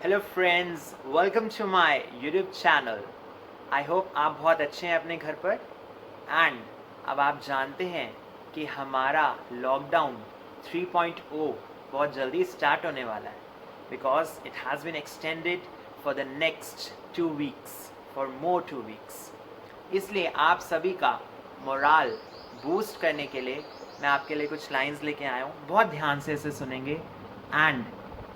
Hello friends, welcome to my YouTube channel. I hope आप बहुत अच्छे हैं अपने घर पर। एंड अब आप जानते हैं कि हमारा लॉकडाउन 3.0 बहुत जल्दी स्टार्ट होने वाला है, because it has been extended for the next 2 weeks, for more 2 weeks. इसलिए आप सभी का मोराल बूस्ट करने के लिए मैं आपके लिए कुछ लाइंस लेके आया हूँ। बहुत ध्यान से इसे सुनेंगे एंड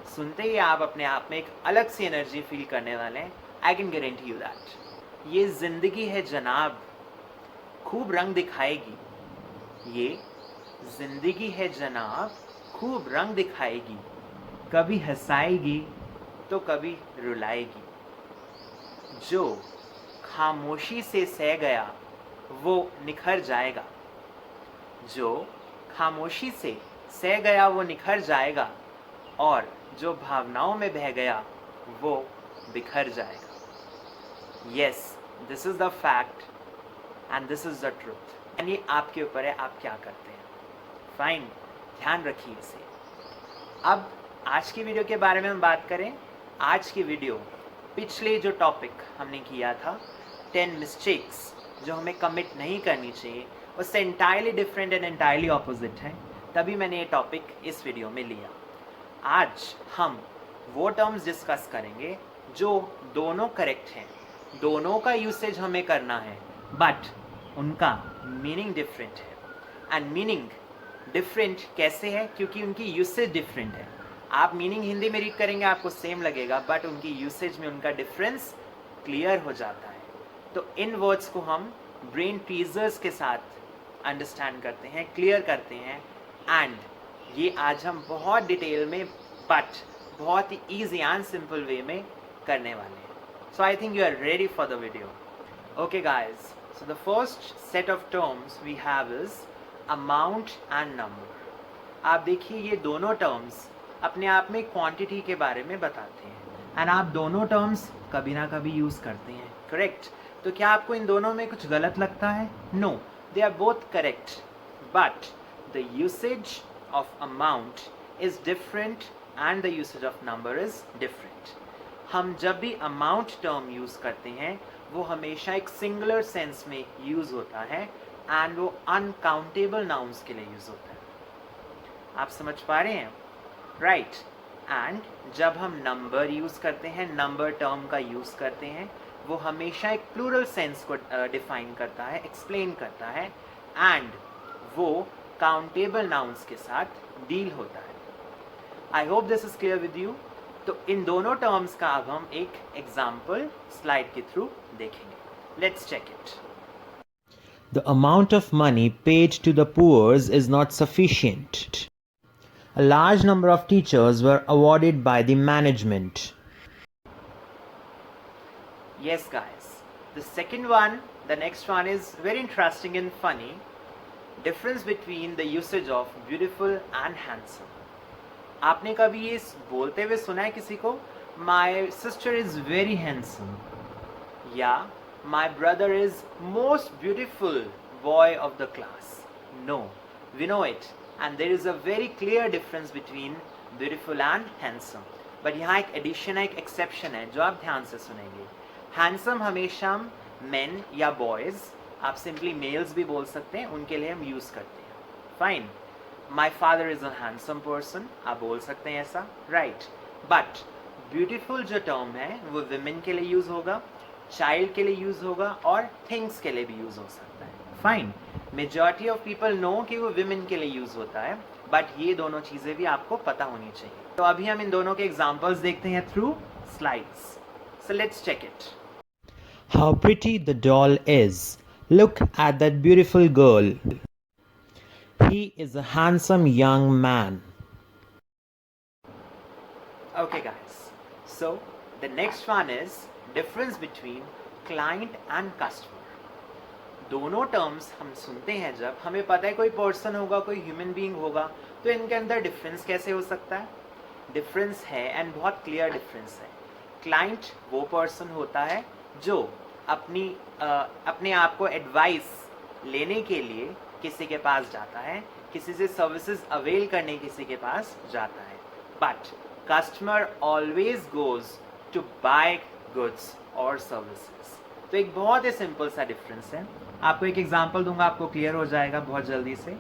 सुनते ही आप अपने आप में एक अलग सी एनर्जी फील करने वाले हैं। I can guarantee you that. ये जिंदगी है जनाब, खूब रंग दिखाएगी। ये जिंदगी है जनाब, खूब रंग दिखाएगी। कभी हंसाएगी तो कभी रुलाएगी। जो खामोशी से सह गया वो निखर जाएगा। जो खामोशी से सह गया वो निखर जाएगा, और जो भावनाओं में बह गया वो बिखर जाएगा। Yes, this is the fact and this is the truth. And ये आपके ऊपर है, आप क्या करते हैं। फाइन, ध्यान रखिए इसे। अब आज की वीडियो के बारे में हम बात करें। आज की वीडियो पिछले जो टॉपिक हमने किया था 10 मिस्टेक्स जो हमें कमिट नहीं करनी चाहिए, उससे entirely different and entirely opposite है। तभी मैंने ये टॉपिक इस वीडियो में लिया। आज हम वो टर्म्स डिस्कस करेंगे जो दोनों करेक्ट हैं, दोनों का यूसेज हमें करना है, बट उनका मीनिंग डिफरेंट है। एंड मीनिंग डिफरेंट कैसे है? क्योंकि उनकी यूसेज डिफरेंट है। आप मीनिंग हिंदी में रीड करेंगे आपको सेम लगेगा, बट उनकी यूसेज में उनका डिफरेंस क्लियर हो जाता है। तो इन वर्ड्स को हम ब्रेन टीजर्स के साथ अंडरस्टैंड करते हैं, क्लियर करते हैं, एंड ये आज हम बहुत डिटेल में बट बहुत ही ईजी एंड सिंपल वे में करने वाले हैं। So I think you are ready for the video. Okay guys, so the first set of terms we have is amount and number. आप देखिए, ये दोनों टर्म्स अपने आप में क्वांटिटी के बारे में बताते हैं, एंड आप दोनों टर्म्स कभी ना कभी यूज़ करते हैं, करेक्ट? तो क्या आपको इन दोनों में कुछ गलत लगता है? No, they are both correct, but the usage of amount is different and the usage of number is different. हम जब भी amount term use करते हैं वो हमेशा एक singular sense में use होता है, and वो uncountable nouns के लिए use होता है। आप समझ पा रहे हैं? right? and जब हम number use करते हैं, number term का use करते हैं, वो हमेशा एक plural sense को define करता है, explain करता है, and वो काउंटेबल नाउन्स के साथ डील होता है। I hope this is clear with you. तो इन दोनों टर्म्स का अब हम एक एग्जाम्पल स्लाइड के थ्रू देखेंगे। Let's check it. The amount of money paid to the poor is not sufficient. A large number of teachers were awarded by the management. Yes guys, the second one, the next one is very interesting and funny. Difference between the usage of beautiful and handsome. आपने कभी ये बोलते हुए सुना है किसी को, My sister is very handsome, या My brother is most beautiful boy of the class? No, we know it, and there is a very clear difference between beautiful and handsome. But यहाँ एक एडिशन है, एक exception है जो आप ध्यान से सुनेंगे। हैंडसम हमेशा men या boys, आप सिंपली मेल्स भी बोल सकते हैं, उनके लिए हम यूज़ करते हैं। Fine, my father is a handsome person, आप बोल सकते हैं ऐसा, राइट? बट ब्यूटीफुल जो टर्म है वो विमेन के लिए यूज़ होगा, चाइल्ड के लिए यूज़ होगा, और थिंग्स के लिए भी यूज़ हो सकता है। Fine, majority of people know कि वो विमेन के लिए यूज़ होता है, बट ये दोनों चीज़ें भी आपको पता होनी चाहिए। तो अभी हम इन दोनों के एग्जाम्पल्स देखते हैं through slides. So let's check it. How pretty the doll is. Look at that beautiful girl. He is a handsome young man. Okay guys, so the next one is difference between client and customer. दोनों terms हम सुनते हैं जब हमें पता है कोई person होगा, कोई ह्यूमन बीइंग होगा, तो इनके अंदर डिफरेंस कैसे हो सकता है? डिफरेंस है, एंड बहुत क्लियर डिफरेंस है। क्लाइंट वो पर्सन होता है जो अपने आप को एडवाइस लेने के लिए किसी के पास जाता है, किसी से सर्विसेज अवेल करने किसी के पास जाता है। But customer always goes to buy goods or services. तो एक बहुत ही सिंपल सा डिफरेंस है. आपको एक एग्जांपल दूंगा, आपको क्लियर हो जाएगा बहुत जल्दी से.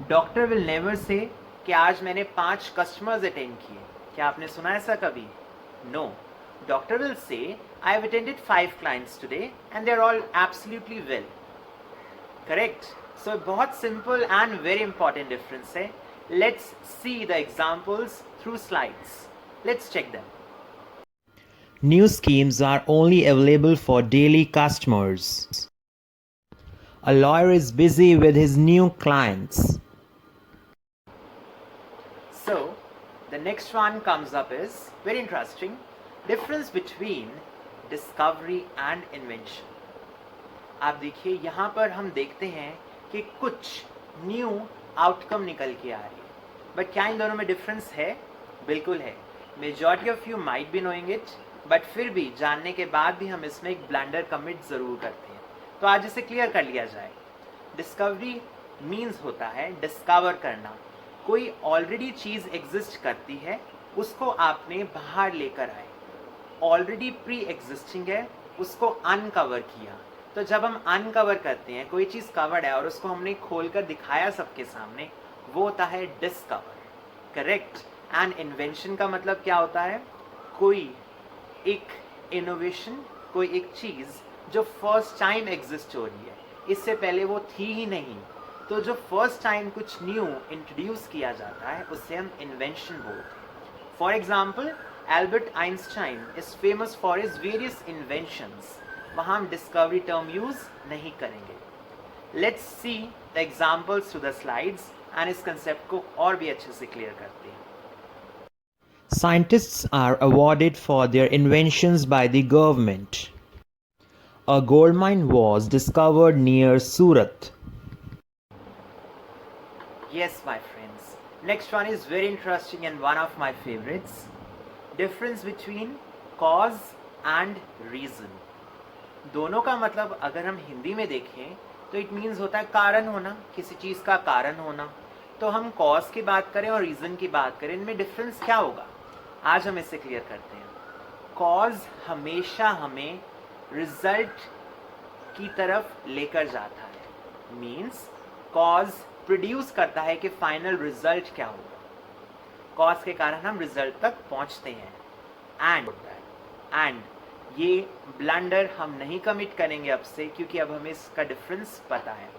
डॉक्टर विल नेवर से कि आज मैंने 5 कस्टमर्स अटेंड किए. क्या आपने सुना ऐसा कभी? No. Doctor will say I have attended 5 clients today and they are all absolutely well. Correct. So बहुत simple and very important difference है. Let's see the examples through slides. Let's check them. New schemes are only available for daily customers. A lawyer is busy with his new clients. So, the next one comes up is very interesting. Difference between discovery and invention. आप देखिए यहाँ पर हम देखते हैं कि कुछ new outcome निकल के आ रही है. बट क्या इन दोनों में डिफरेंस है? बिल्कुल है. Majority of you might be knowing it, but फिर भी जानने के बाद भी हम इसमें एक ब्लंडर कमिट ज़रूर करते हैं. तो आज इसे क्लियर कर लिया जाए. डिस्कवरी मीन्स होता है डिस्कवर करना. कोई ऑलरेडी चीज़ एग्जिस्ट करती है, उसको आपने बाहर लेकर आए. ऑलरेडी प्री एग्जिस्टिंग है, उसको अनकवर किया. तो जब हम अनकवर करते हैं, कोई चीज़ कवर्ड है और उसको हमने खोलकर दिखाया सबके सामने, वो होता है डिस्कवर. करेक्ट. एंड इन्वेंशन का मतलब क्या होता है? कोई एक इनोवेशन, कोई एक चीज़ जो फर्स्ट टाइम एग्जिस्ट हो रही है, इससे पहले वो थी ही नहीं. तो जो फर्स्ट टाइम कुछ न्यू इंट्रोड्यूस किया जाता है, उससे हम इन्वेंशन बोलते हैं. For example, Albert Einstein is famous for his various inventions. वहाँ हम डिस्कवरी टर्म यूज नहीं करेंगे. Let's see the examples through the slides and इस कंसेप्ट को और भी अच्छे से क्लियर करते हैं. Scientists are awarded for their inventions by the government. A gold mine was discovered near Surat. Yes, my friends. Next one is very interesting and one of my favorites. Difference between cause and reason. दोनों का मतलब अगर हम हिंदी में देखें तो it means होता है कारण होना, किसी चीज़ का कारण होना. तो हम कॉज की बात करें और रीज़न की बात करें, इनमें डिफरेंस क्या होगा? आज हम इसे क्लियर करते हैं. कॉज हमेशा हमें रिजल्ट की तरफ लेकर जाता है. मीन्स कॉज प्रोड्यूस करता है कि फाइनल रिजल्ट क्या होगा. कॉज के कारण हम रिजल्ट तक पहुंचते हैं. एंड ये ब्लंडर हम नहीं कमिट करेंगे अब से, क्योंकि अब हमें इसका डिफरेंस पता है.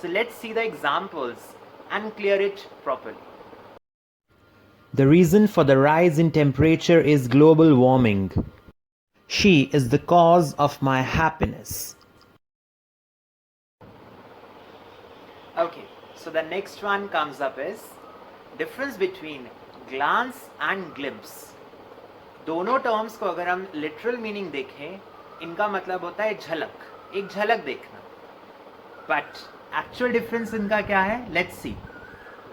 So let's see the examples and clear it properly. The reason for the rise in temperature is global warming. She is the cause of my happiness. Okay, so the next one comes up is difference between glance and glimpse. दोनों terms को अगर हम literal meaning देखें, इनका मतलब होता है झलक, एक झलक देखना. बट एक्चुअल डिफरेंस इनका क्या है? Let's C.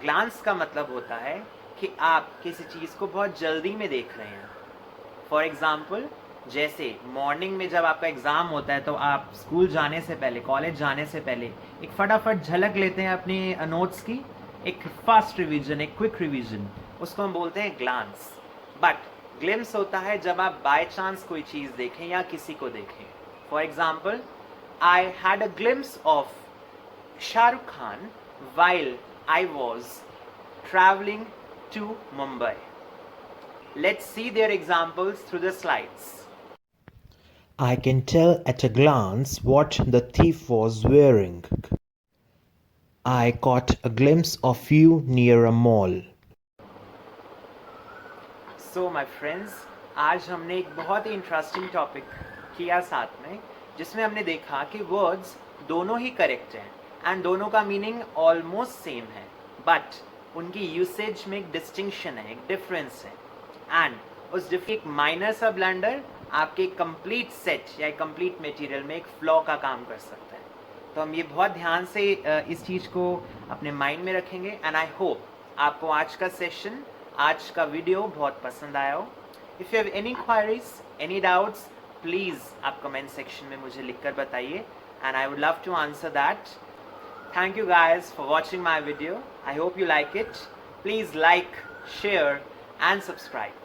ग्लांस का मतलब होता है कि आप किसी चीज़ को बहुत जल्दी में देख रहे हैं. फॉर एग्जाम्पल, जैसे मॉर्निंग में जब आपका एग्ज़ाम होता है तो आप स्कूल जाने से पहले, कॉलेज जाने से पहले एक फटाफट झलक लेते हैं अपनी नोट्स की, एक फास्ट रिवीजन, एक क्विक रिवीजन, उसको हम बोलते हैं ग्लांस. बट ग्लिम्स होता है जब आप बाय चांस कोई चीज़ देखें या किसी को देखें. For example, I had a glimpse of Shahrukh Khan while I was traveling to Mumbai. Let's see their examples through the slides. I can tell at a glance what the thief was wearing. I caught a glimpse of you near a mall. So my friends, आज हमने एक बहुत ही interesting topic किया साथ में, जिसमें हमने देखा कि वर्ड्स दोनों ही करेक्ट हैं एंड दोनों का मीनिंग ऑलमोस्ट सेम है, बट उनकी यूसेज में एक डिस्टिंक्शन है, एक डिफरेंस है. एंड उस एक माइनर सा ब्लंडर आपके कंप्लीट सेट या कंप्लीट मटेरियल में एक फ्लॉ का काम कर सकता है. तो हम ये बहुत ध्यान से इस चीज़ को अपने माइंड में रखेंगे. एंड आई होप आपको आज का सेशन, आज का वीडियो बहुत पसंद आया हो. If you have any queries, any doubts, please आप कमेंट सेक्शन में मुझे लिखकर बताइए and I would love to answer that. Thank you guys for watching my video. I hope you like it. Please like, share and subscribe.